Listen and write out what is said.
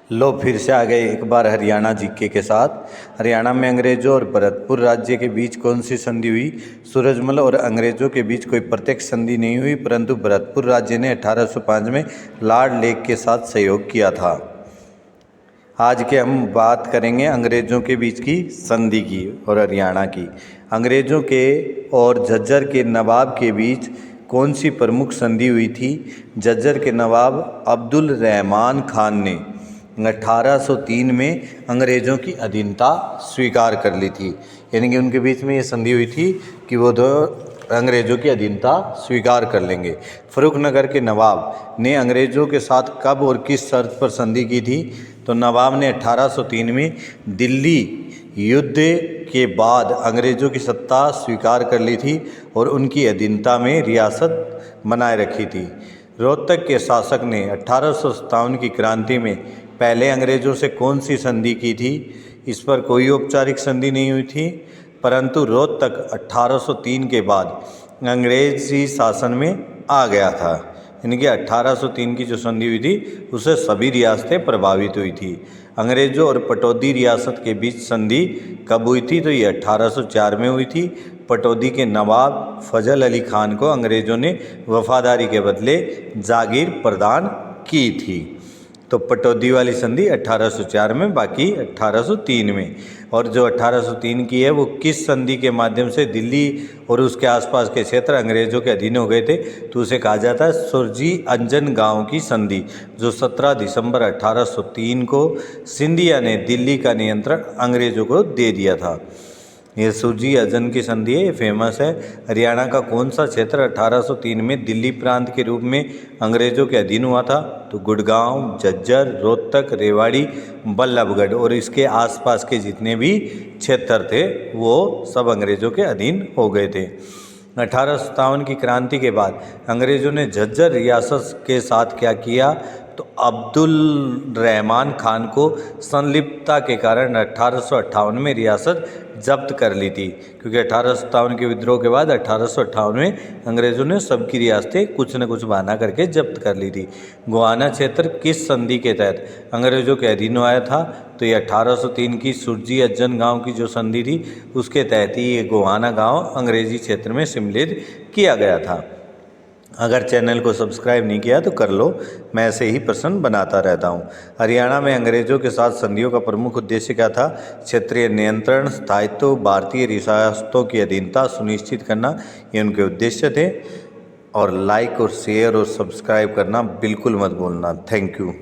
लो फिर से आ गए एक बार हरियाणा जीके के साथ। हरियाणा में अंग्रेजों और भरतपुर राज्य के बीच कौन सी संधि हुई? सूरजमल और अंग्रेजों के बीच कोई प्रत्यक्ष संधि नहीं हुई, परंतु भरतपुर राज्य ने 1805 में लॉर्ड लेक के साथ सहयोग किया था। आज के हम बात करेंगे अंग्रेजों के बीच की संधि की और हरियाणा की। अंग्रेजों के और झज्जर के नवाब के बीच कौन सी प्रमुख संधि हुई थी? झज्जर के नवाब अब्दुल रहमान खान ने 1803 में अंग्रेज़ों की अधीनता स्वीकार कर ली थी। यानी कि उनके बीच में ये संधि हुई थी कि वो दो अंग्रेज़ों की अधीनता स्वीकार कर लेंगे। फर्रुखनगर के नवाब ने अंग्रेज़ों के साथ कब और किस शर्त पर संधि की थी? तो नवाब ने 1803 में दिल्ली युद्ध के बाद अंग्रेज़ों की सत्ता स्वीकार कर ली थी और उनकी अधीनता में रियासत बनाए रखी थी। रोहतक के शासक ने 1857 की क्रांति में पहले अंग्रेज़ों से कौन सी संधि की थी? इस पर कोई औपचारिक संधि नहीं हुई थी, परंतु रोहतक 1803 के बाद अंग्रेज़ी शासन में आ गया था। यानी कि 1803 की जो संधि हुई थी उससे सभी रियासतें प्रभावित हुई थी। अंग्रेज़ों और पटौदी रियासत के बीच संधि कब हुई थी? तो ये 1804 में हुई थी। पटौदी के नवाब फजल अली खान को अंग्रेज़ों ने वफादारी के बदले जागीर प्रदान की थी। तो पटौदी वाली संधि 1804 में, बाकी 1803 में। और जो 1803 की है वो किस संधि के माध्यम से दिल्ली और उसके आसपास के क्षेत्र अंग्रेज़ों के अधीन हो गए थे? तो उसे कहा जाता है सुरजी अंजन गांव की संधि, जो 17 दिसंबर 1803 को सिंधिया ने दिल्ली का नियंत्रण अंग्रेज़ों को दे दिया था। ये सुरजी अंजन की संधि है, ये फेमस है। हरियाणा का कौन सा क्षेत्र 1803 में दिल्ली प्रांत के रूप में अंग्रेज़ों के अधीन हुआ था? तो गुड़गांव, झज्जर, रोहतक, रेवाड़ी, बल्लभगढ़ और इसके आसपास के जितने भी क्षेत्र थे वो सब अंग्रेज़ों के अधीन हो गए थे। 1857 की क्रांति के बाद अंग्रेज़ों ने झज्जर रियासत के साथ क्या किया? तो अब्दुल रहमान खान को संलिप्तता के कारण 1858 में रियासत जब्त कर ली थी, क्योंकि 1857 के विद्रोह के बाद 1858 में अंग्रेज़ों ने सबकी रियासतें कुछ न कुछ बहाना करके जब्त कर ली थी। गोहाना क्षेत्र किस संधि के तहत अंग्रेज़ों के अधीन आया था? तो ये 1803 की सुरजी अज्जन गांव की जो संधि थी उसके तहत ही ये गोहाना गांव अंग्रेजी क्षेत्र में सम्मिलित किया गया था। अगर चैनल को सब्सक्राइब नहीं किया तो कर लो, मैं ऐसे ही प्रश्न बनाता रहता हूँ। हरियाणा में अंग्रेज़ों के साथ संधियों का प्रमुख उद्देश्य क्या था? क्षेत्रीय नियंत्रण, स्थायित्व, भारतीय रियासतों की अधीनता सुनिश्चित करना, ये उनके उद्देश्य थे। और लाइक और शेयर और सब्सक्राइब करना बिल्कुल मत भूलना। Thank you.